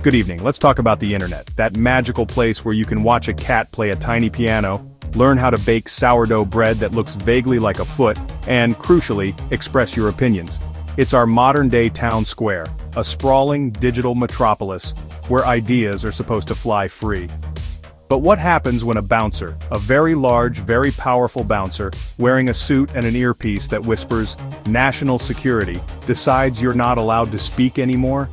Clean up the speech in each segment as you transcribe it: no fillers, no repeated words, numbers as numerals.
Good evening. Let's talk about the internet, that magical place where you can watch a cat play a tiny piano, learn how to bake sourdough bread that looks vaguely like a foot, and, crucially, express your opinions. It's our modern-day town square, a sprawling digital metropolis where ideas are supposed to fly free. But what happens when a bouncer, a very large, very powerful bouncer, wearing a suit and an earpiece that whispers, "National Security," decides you're not allowed to speak anymore?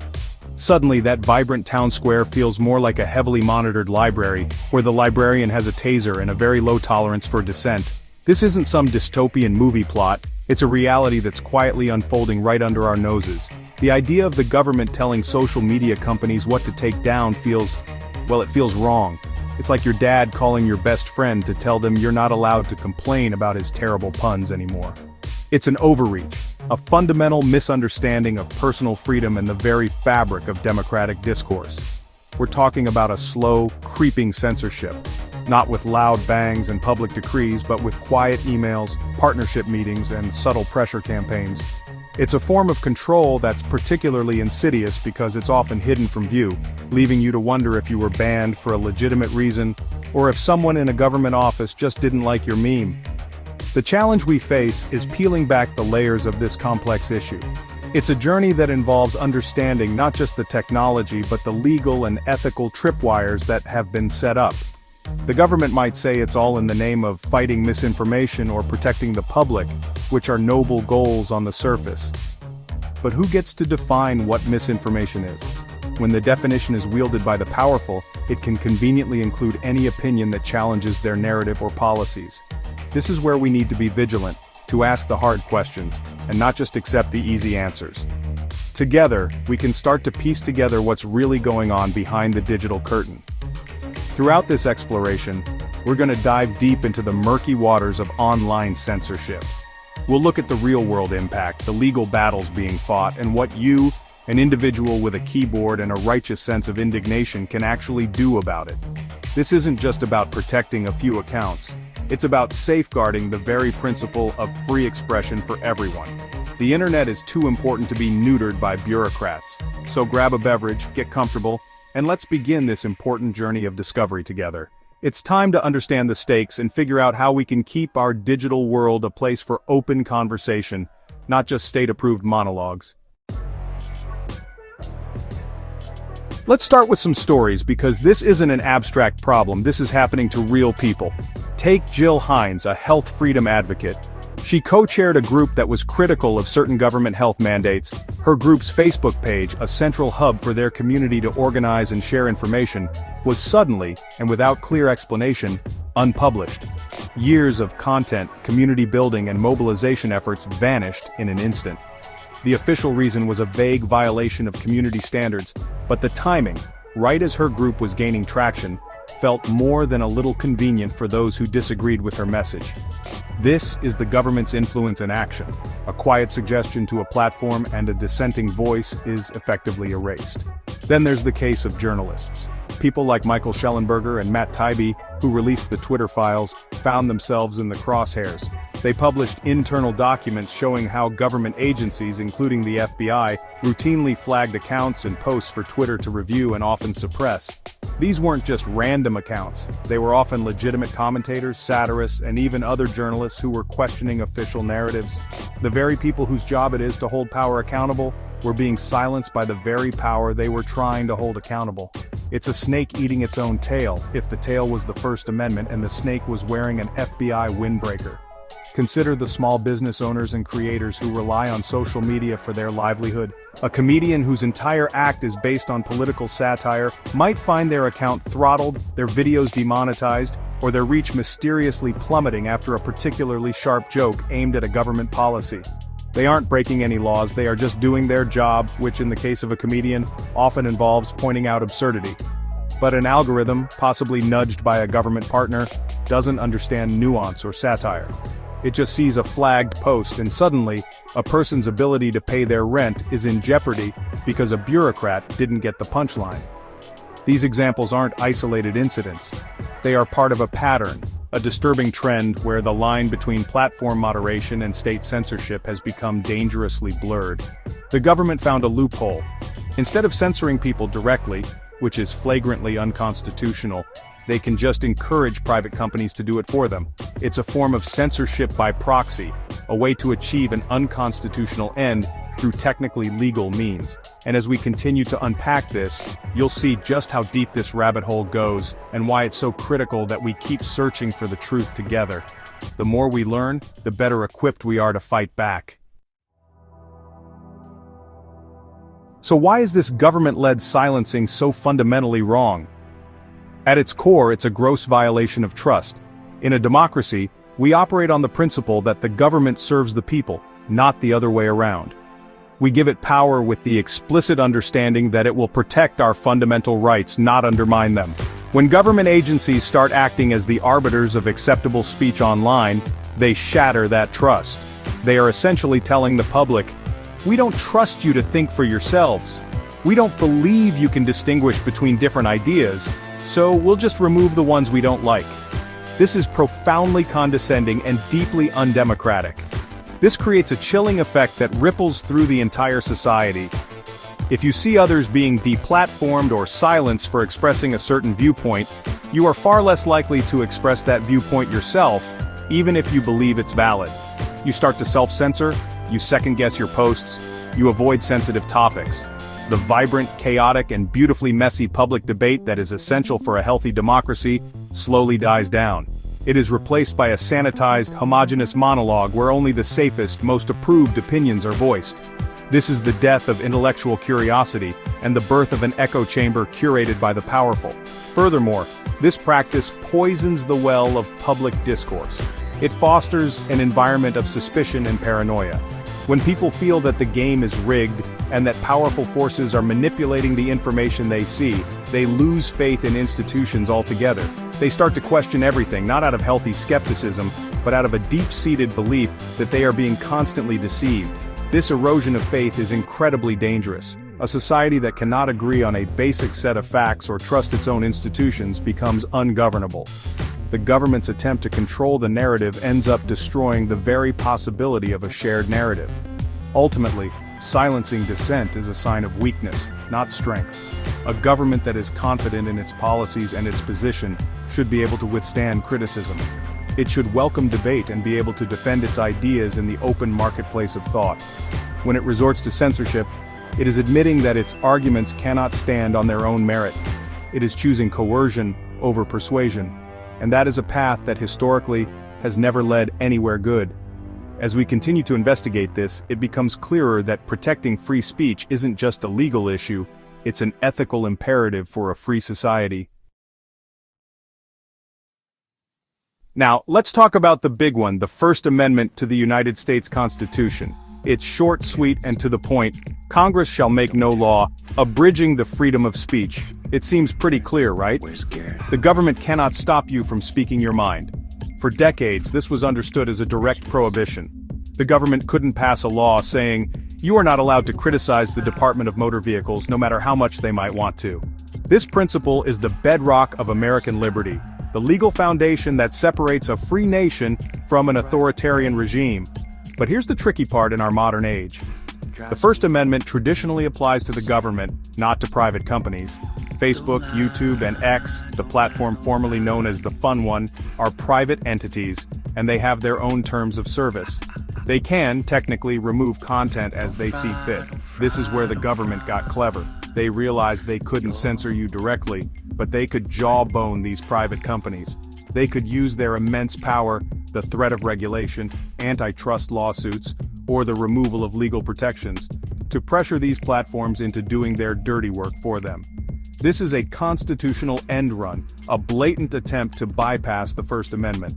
Suddenly that vibrant town square feels more like a heavily monitored library, where the librarian has a taser and a very low tolerance for dissent. This isn't some dystopian movie plot, it's a reality that's quietly unfolding right under our noses. The idea of the government telling social media companies what to take down feels wrong. It's like your dad calling your best friend to tell them you're not allowed to complain about his terrible puns anymore. It's an overreach, a fundamental misunderstanding of personal freedom and the very fabric of democratic discourse. We're talking about a slow, creeping censorship, not with loud bangs and public decrees but with quiet emails, partnership meetings, and subtle pressure campaigns. It's a form of control that's particularly insidious because it's often hidden from view, leaving you to wonder if you were banned for a legitimate reason, or if someone in a government office just didn't like your meme. The challenge we face is peeling back the layers of this complex issue. It's a journey that involves understanding not just the technology but the legal and ethical tripwires that have been set up. The government might say it's all in the name of fighting misinformation or protecting the public, which are noble goals on the surface. But who gets to define what misinformation is? When the definition is wielded by the powerful, it can conveniently include any opinion that challenges their narrative or policies. This is where we need to be vigilant, to ask the hard questions, and not just accept the easy answers. Together, we can start to piece together what's really going on behind the digital curtain. Throughout this exploration, we're going to dive deep into the murky waters of online censorship. We'll look at the real-world impact, the legal battles being fought, and what you, an individual with a keyboard and a righteous sense of indignation, can actually do about it. This isn't just about protecting a few accounts. It's about safeguarding the very principle of free expression for everyone. The internet is too important to be neutered by bureaucrats. So grab a beverage, get comfortable, and let's begin this important journey of discovery together. It's time to understand the stakes and figure out how we can keep our digital world a place for open conversation, not just state-approved monologues. Let's start with some stories because this isn't an abstract problem, this is happening to real people. Take Jill Hines, a health freedom advocate. She co-chaired a group that was critical of certain government health mandates. Her group's Facebook page, a central hub for their community to organize and share information, was suddenly, and without clear explanation, unpublished. Years of content, community building, and mobilization efforts vanished in an instant. The official reason was a vague violation of community standards, but the timing, right as her group was gaining traction, felt more than a little convenient for those who disagreed with her message. This is the government's influence in action. A quiet suggestion to a platform and a dissenting voice is effectively erased. Then there's the case of journalists. People like Michael Schellenberger and Matt Taibbi, who released the Twitter files, found themselves in the crosshairs. They published internal documents showing how government agencies, including the FBI, routinely flagged accounts and posts for Twitter to review and often suppress. These weren't just random accounts. They were often legitimate commentators, satirists, and even other journalists who were questioning official narratives. The very people whose job it is to hold power accountable were being silenced by the very power they were trying to hold accountable. It's a snake eating its own tail, if the tail was the First Amendment and the snake was wearing an FBI windbreaker. Consider the small business owners and creators who rely on social media for their livelihood. A comedian whose entire act is based on political satire might find their account throttled, their videos demonetized, or their reach mysteriously plummeting after a particularly sharp joke aimed at a government policy. They aren't breaking any laws, they are just doing their job, which in the case of a comedian, often involves pointing out absurdity. But an algorithm, possibly nudged by a government partner, doesn't understand nuance or satire. It just sees a flagged post and suddenly, a person's ability to pay their rent is in jeopardy because a bureaucrat didn't get the punchline. These examples aren't isolated incidents. They are part of a pattern, a disturbing trend where the line between platform moderation and state censorship has become dangerously blurred. The government found a loophole. Instead of censoring people directly, which is flagrantly unconstitutional, they can just encourage private companies to do it for them. It's a form of censorship by proxy, a way to achieve an unconstitutional end through technically legal means. And as we continue to unpack this, you'll see just how deep this rabbit hole goes and why it's so critical that we keep searching for the truth together. The more we learn, the better equipped we are to fight back. So why is this government-led silencing so fundamentally wrong? At its core, it's a gross violation of trust. In a democracy, we operate on the principle that the government serves the people, not the other way around. We give it power with the explicit understanding that it will protect our fundamental rights, not undermine them. When government agencies start acting as the arbiters of acceptable speech online, they shatter that trust. They are essentially telling the public, "We don't trust you to think for yourselves. We don't believe you can distinguish between different ideas, so we'll just remove the ones we don't like." This is profoundly condescending and deeply undemocratic. This creates a chilling effect that ripples through the entire society. If you see others being deplatformed or silenced for expressing a certain viewpoint, you are far less likely to express that viewpoint yourself, even if you believe it's valid. You start to self-censor, you second-guess your posts, you avoid sensitive topics. The vibrant, chaotic, and beautifully messy public debate that is essential for a healthy democracy slowly dies down. It is replaced by a sanitized, homogeneous monologue where only the safest, most approved opinions are voiced. This is the death of intellectual curiosity, and the birth of an echo chamber curated by the powerful. Furthermore, this practice poisons the well of public discourse. It fosters an environment of suspicion and paranoia. When people feel that the game is rigged, and that powerful forces are manipulating the information they see, they lose faith in institutions altogether. They start to question everything, not out of healthy skepticism, but out of a deep-seated belief that they are being constantly deceived. This erosion of faith is incredibly dangerous. A society that cannot agree on a basic set of facts or trust its own institutions becomes ungovernable. The government's attempt to control the narrative ends up destroying the very possibility of a shared narrative. Ultimately, silencing dissent is a sign of weakness, not strength. A government that is confident in its policies and its position should be able to withstand criticism. It should welcome debate and be able to defend its ideas in the open marketplace of thought. When it resorts to censorship, it is admitting that its arguments cannot stand on their own merit. It is choosing coercion over persuasion. And that is a path that historically has never led anywhere good. As we continue to investigate this, it becomes clearer that protecting free speech isn't just a legal issue, it's an ethical imperative for a free society. Now, let's talk about the big one, the First Amendment to the United States Constitution. It's short, sweet, and to the point. Congress shall make no law abridging the freedom of speech. It seems pretty clear, right? The government cannot stop you from speaking your mind. For decades, this was understood as a direct prohibition. The government couldn't pass a law saying, "You are not allowed to criticize the Department of Motor Vehicles no matter how much they might want to." This principle is the bedrock of American liberty, the legal foundation that separates a free nation from an authoritarian regime. But here's the tricky part in our modern age. The First Amendment traditionally applies to the government, not to private companies. Facebook, YouTube, and X, the platform formerly known as the Fun One, are private entities, and they have their own terms of service. They can, technically, remove content as they see fit. This is where the government got clever. They realized they couldn't censor you directly, but they could jawbone these private companies. They could use their immense power, the threat of regulation, antitrust lawsuits, or the removal of legal protections, to pressure these platforms into doing their dirty work for them. This is a constitutional end run, a blatant attempt to bypass the First Amendment.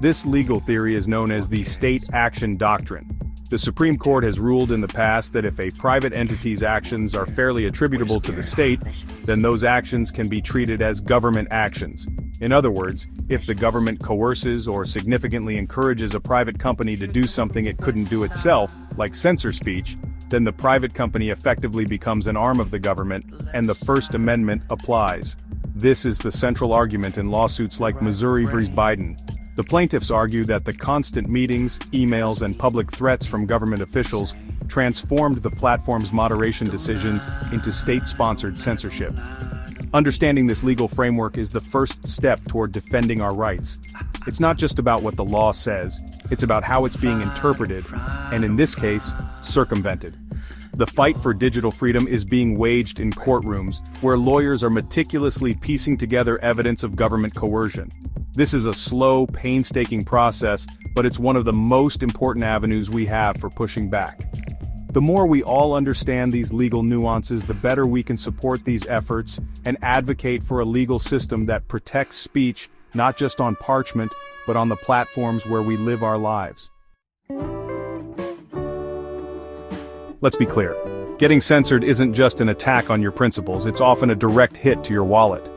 This legal theory is known as the state action doctrine. The Supreme Court has ruled in the past that if a private entity's actions are fairly attributable to the state, then those actions can be treated as government actions. In other words, if the government coerces or significantly encourages a private company to do something it couldn't do itself, like censor speech, then the private company effectively becomes an arm of the government, and the First Amendment applies. This is the central argument in lawsuits like Missouri v. Biden. The plaintiffs argue that the constant meetings, emails, and public threats from government officials transformed the platform's moderation decisions into state-sponsored censorship. Understanding this legal framework is the first step toward defending our rights. It's not just about what the law says, it's about how it's being interpreted, and in this case, circumvented. The fight for digital freedom is being waged in courtrooms, where lawyers are meticulously piecing together evidence of government coercion. This is a slow, painstaking process, but it's one of the most important avenues we have for pushing back. The more we all understand these legal nuances, the better we can support these efforts and advocate for a legal system that protects speech, not just on parchment, but on the platforms where we live our lives. Let's be clear. Getting censored isn't just an attack on your principles, it's often a direct hit to your wallet.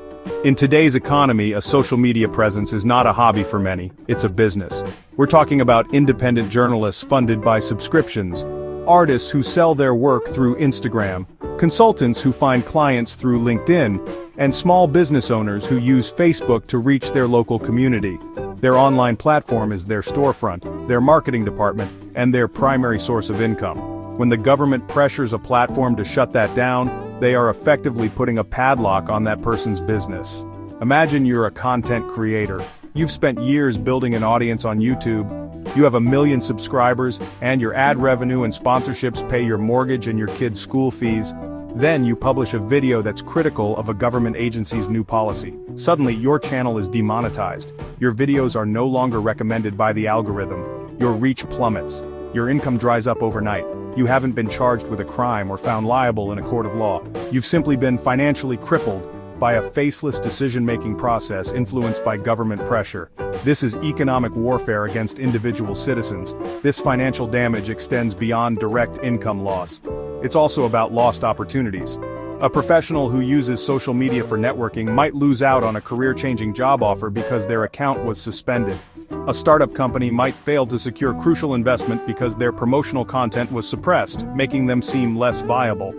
In today's economy, a social media presence is not a hobby for many, it's a business. We're talking about independent journalists funded by subscriptions, artists who sell their work through Instagram, consultants who find clients through LinkedIn, and small business owners who use Facebook to reach their local community. Their online platform is their storefront, their marketing department, and their primary source of income. When the government pressures a platform to shut that down, they are effectively putting a padlock on that person's business. Imagine you're a content creator. You've spent years building an audience on YouTube. You have 1 million subscribers, and your ad revenue and sponsorships pay your mortgage and your kids' school fees. Then you publish a video that's critical of a government agency's new policy. Suddenly, your channel is demonetized. Your videos are no longer recommended by the algorithm. Your reach plummets. Your income dries up overnight. You haven't been charged with a crime or found liable in a court of law. You've simply been financially crippled by a faceless decision-making process influenced by government pressure. This is economic warfare against individual citizens. This financial damage extends beyond direct income loss. It's also about lost opportunities. A professional who uses social media for networking might lose out on a career-changing job offer because their account was suspended. A startup company might fail to secure crucial investment because their promotional content was suppressed, making them seem less viable.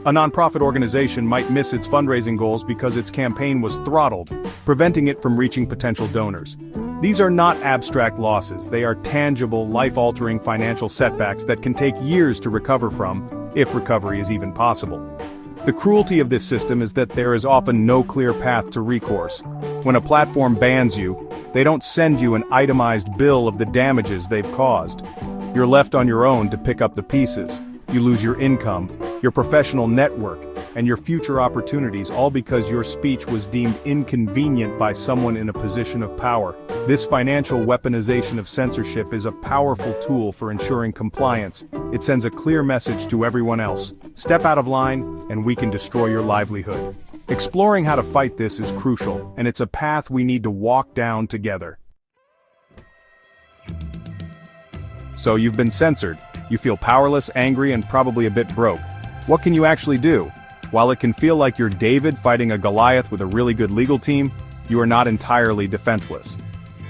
A nonprofit organization might miss its fundraising goals because its campaign was throttled, preventing it from reaching potential donors. These are not abstract losses, they are tangible, life-altering financial setbacks that can take years to recover from, if recovery is even possible. The cruelty of this system is that there is often no clear path to recourse. When a platform bans you, they don't send you an itemized bill of the damages they've caused. You're left on your own to pick up the pieces. You lose your income, your professional network, and your future opportunities, all because your speech was deemed inconvenient by someone in a position of power. This financial weaponization of censorship is a powerful tool for ensuring compliance. It sends a clear message to everyone else. Step out of line, and we can destroy your livelihood. Exploring how to fight this is crucial, and it's a path we need to walk down together. So you've been censored. You feel powerless, angry, and probably a bit broke. What can you actually do? While it can feel like you're David fighting a Goliath with a really good legal team, you are not entirely defenseless.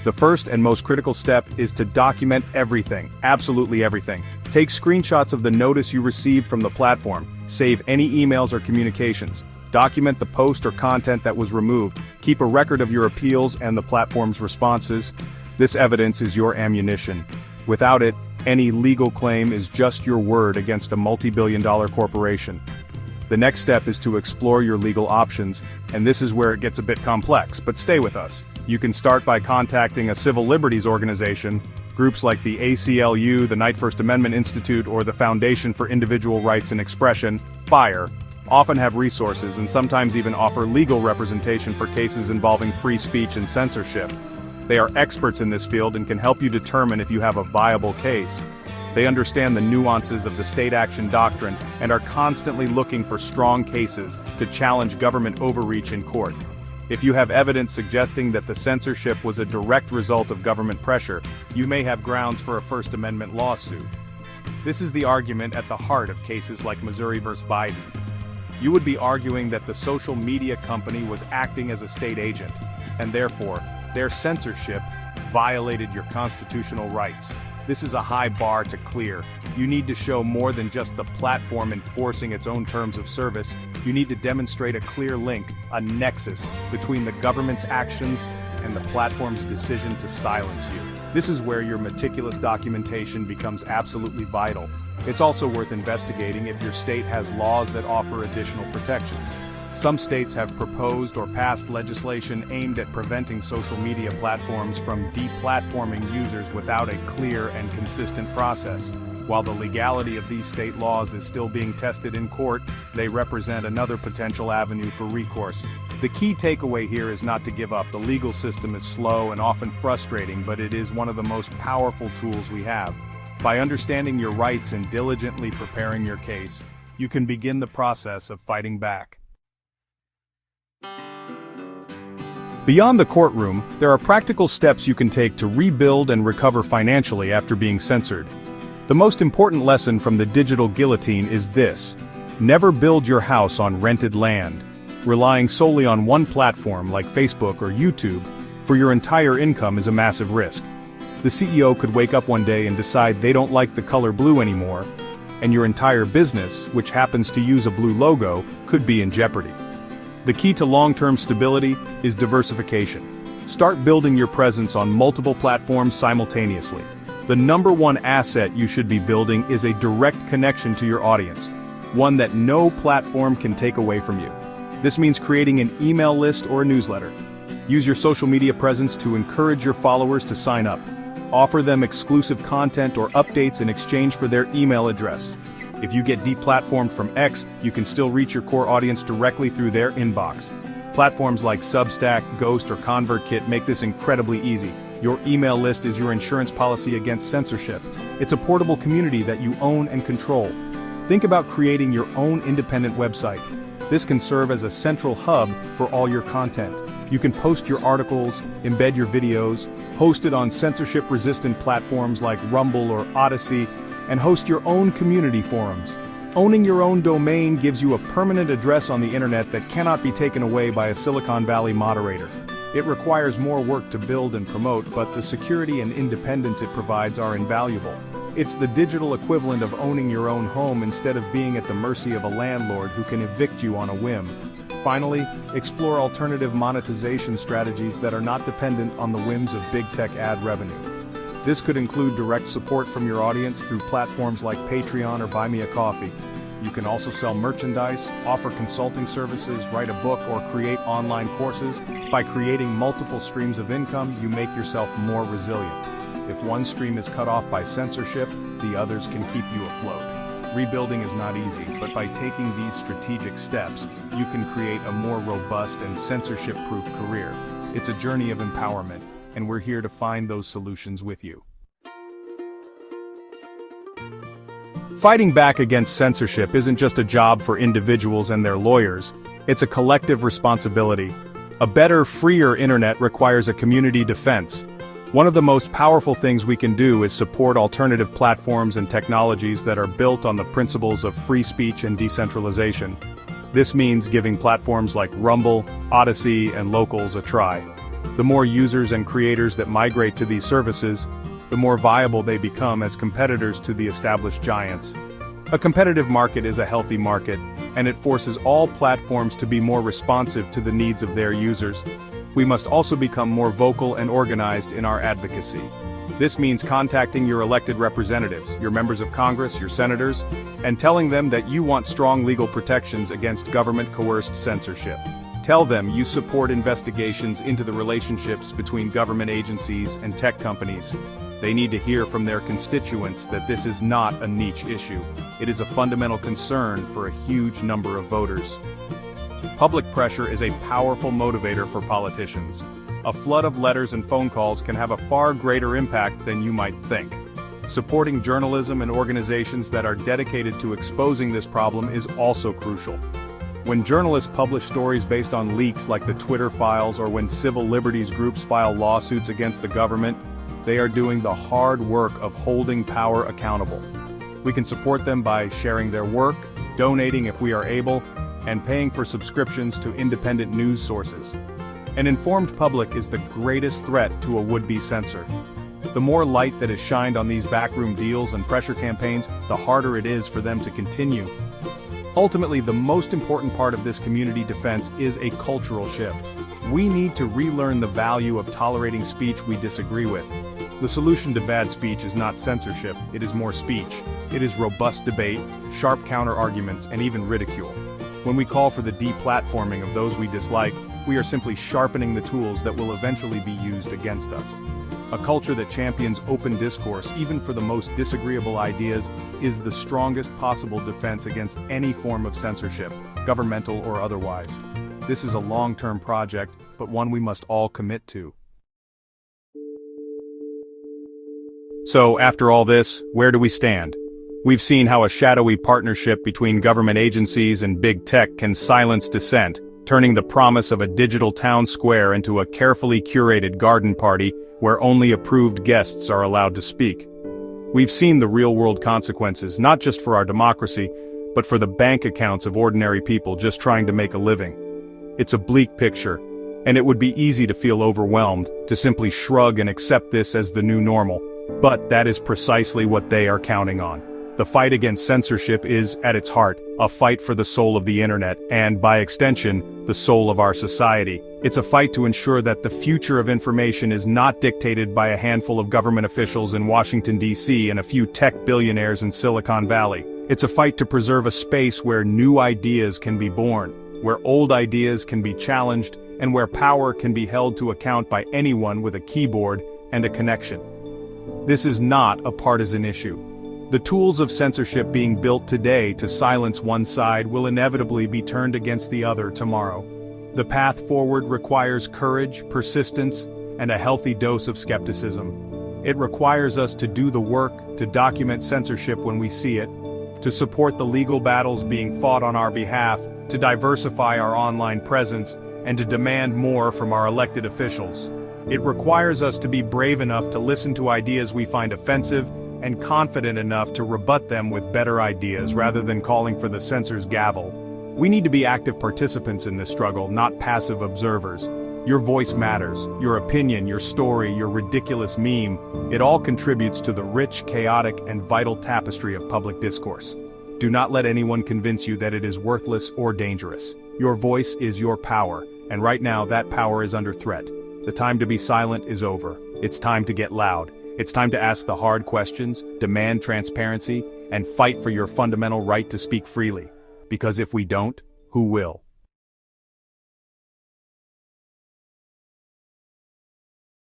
The first and most critical step is to document everything, absolutely everything. Take screenshots of the notice you received from the platform. Save any emails or communications. Document the post or content that was removed. Keep a record of your appeals and the platform's responses. This evidence is your ammunition. Without it, any legal claim is just your word against a multi-billion-dollar corporation. The next step is to explore your legal options, and this is where it gets a bit complex, but stay with us. You can start by contacting a civil liberties organization. Groups like the ACLU, the Knight First Amendment Institute, or the Foundation for Individual Rights and Expression, FIRE, often have resources and sometimes even offer legal representation for cases involving free speech and censorship. They are experts in this field and can help you determine if you have a viable case. They understand the nuances of the state action doctrine and are constantly looking for strong cases to challenge government overreach in court. If you have evidence suggesting that the censorship was a direct result of government pressure, you may have grounds for a First Amendment lawsuit. This is the argument at the heart of cases like Missouri v. Biden. You would be arguing that the social media company was acting as a state agent, and therefore, their censorship violated your constitutional rights. This is a high bar to clear. You need to show more than just the platform enforcing its own terms of service. You need to demonstrate a clear link, a nexus, between the government's actions and the platform's decision to silence you. This is where your meticulous documentation becomes absolutely vital. It's also worth investigating if your state has laws that offer additional protections. Some states have proposed or passed legislation aimed at preventing social media platforms from deplatforming users without a clear and consistent process. While the legality of these state laws is still being tested in court, they represent another potential avenue for recourse. The key takeaway here is not to give up. The legal system is slow and often frustrating, but it is one of the most powerful tools we have. By understanding your rights and diligently preparing your case, you can begin the process of fighting back. Beyond the courtroom, there are practical steps you can take to rebuild and recover financially after being censored. The most important lesson from the digital guillotine is this: never build your house on rented land. Relying solely on one platform like Facebook or YouTube for your entire income is a massive risk. The CEO could wake up one day and decide they don't like the color blue anymore, and your entire business, which happens to use a blue logo, could be in jeopardy. The key to long-term stability is diversification. Start building your presence on multiple platforms simultaneously. The number one asset you should be building is a direct connection to your audience, one that no platform can take away from you. This means creating an email list or a newsletter. Use your social media presence to encourage your followers to sign up. Offer them exclusive content or updates in exchange for their email address. If you get deplatformed from X, you can still reach your core audience directly through their inbox. Platforms like Substack, Ghost, or ConvertKit make this incredibly easy. Your email list is your insurance policy against censorship. It's a portable community that you own and control. Think about creating your own independent website. This can serve as a central hub for all your content. You can post your articles, embed your videos, host it on censorship-resistant platforms like Rumble or Odyssey, and host your own community forums. Owning your own domain gives you a permanent address on the internet that cannot be taken away by a Silicon Valley moderator. It requires more work to build and promote, but the security and independence it provides are invaluable. It's the digital equivalent of owning your own home instead of being at the mercy of a landlord who can evict you on a whim. Finally, explore alternative monetization strategies that are not dependent on the whims of big tech ad revenue. This could include direct support from your audience through platforms like Patreon or Buy Me a Coffee. You can also sell merchandise, offer consulting services, write a book, or create online courses. By creating multiple streams of income, you make yourself more resilient. If one stream is cut off by censorship, the others can keep you afloat. Rebuilding is not easy, but by taking these strategic steps, you can create a more robust and censorship-proof career. It's a journey of empowerment, and we're here to find those solutions with you. Fighting back against censorship isn't just a job for individuals and their lawyers, it's a collective responsibility. A better, freer internet requires a community defense. One of the most powerful things we can do is support alternative platforms and technologies that are built on the principles of free speech and decentralization. This means giving platforms like Rumble, Odyssey, and Locals a try. The more users and creators that migrate to these services, the more viable they become as competitors to the established giants. A competitive market is a healthy market, and it forces all platforms to be more responsive to the needs of their users. We must also become more vocal and organized in our advocacy. This means contacting your elected representatives, your members of Congress, your senators, and telling them that you want strong legal protections against government-coerced censorship. Tell them you support investigations into the relationships between government agencies and tech companies. They need to hear from their constituents that this is not a niche issue. It is a fundamental concern for a huge number of voters. Public pressure is a powerful motivator for politicians. A flood of letters and phone calls can have a far greater impact than you might think. Supporting journalism and organizations that are dedicated to exposing this problem is also crucial. When journalists publish stories based on leaks like the Twitter files, or when civil liberties groups file lawsuits against the government, they are doing the hard work of holding power accountable. We can support them by sharing their work, donating if we are able, and paying for subscriptions to independent news sources. An informed public is the greatest threat to a would-be censor. The more light that is shined on these backroom deals and pressure campaigns, the harder it is for them to continue. Ultimately, the most important part of this community defense is a cultural shift. We need to relearn the value of tolerating speech we disagree with. The solution to bad speech is not censorship, it is more speech. It is robust debate, sharp counter-arguments, and even ridicule. When we call for the deplatforming of those we dislike, we are simply sharpening the tools that will eventually be used against us. A culture that champions open discourse, even for the most disagreeable ideas, is the strongest possible defense against any form of censorship, governmental or otherwise. This is a long-term project, but one we must all commit to. So, after all this, where do we stand? We've seen how a shadowy partnership between government agencies and big tech can silence dissent, turning the promise of a digital town square into a carefully curated garden party where only approved guests are allowed to speak. We've seen the real-world consequences, not just for our democracy, but for the bank accounts of ordinary people just trying to make a living. It's a bleak picture, and it would be easy to feel overwhelmed, to simply shrug and accept this as the new normal. But that is precisely what they are counting on. The fight against censorship is, at its heart, a fight for the soul of the internet and, by extension, the soul of our society. It's a fight to ensure that the future of information is not dictated by a handful of government officials in Washington, D.C. and a few tech billionaires in Silicon Valley. It's a fight to preserve a space where new ideas can be born, where old ideas can be challenged, and where power can be held to account by anyone with a keyboard and a connection. This is not a partisan issue. The tools of censorship being built today to silence one side will inevitably be turned against the other tomorrow. The path forward requires courage, persistence, and a healthy dose of skepticism. It requires us to do the work, to document censorship when we see it, to support the legal battles being fought on our behalf, to diversify our online presence, and to demand more from our elected officials. It requires us to be brave enough to listen to ideas we find offensive and confident enough to rebut them with better ideas rather than calling for the censor's gavel. We need to be active participants in this struggle, not passive observers. Your voice matters, your opinion, your story, your ridiculous meme. It all contributes to the rich, chaotic, and vital tapestry of public discourse. Do not let anyone convince you that it is worthless or dangerous. Your voice is your power, and right now that power is under threat. The time to be silent is over. It's time to get loud. It's time to ask the hard questions, demand transparency, and fight for your fundamental right to speak freely. Because if we don't, who will?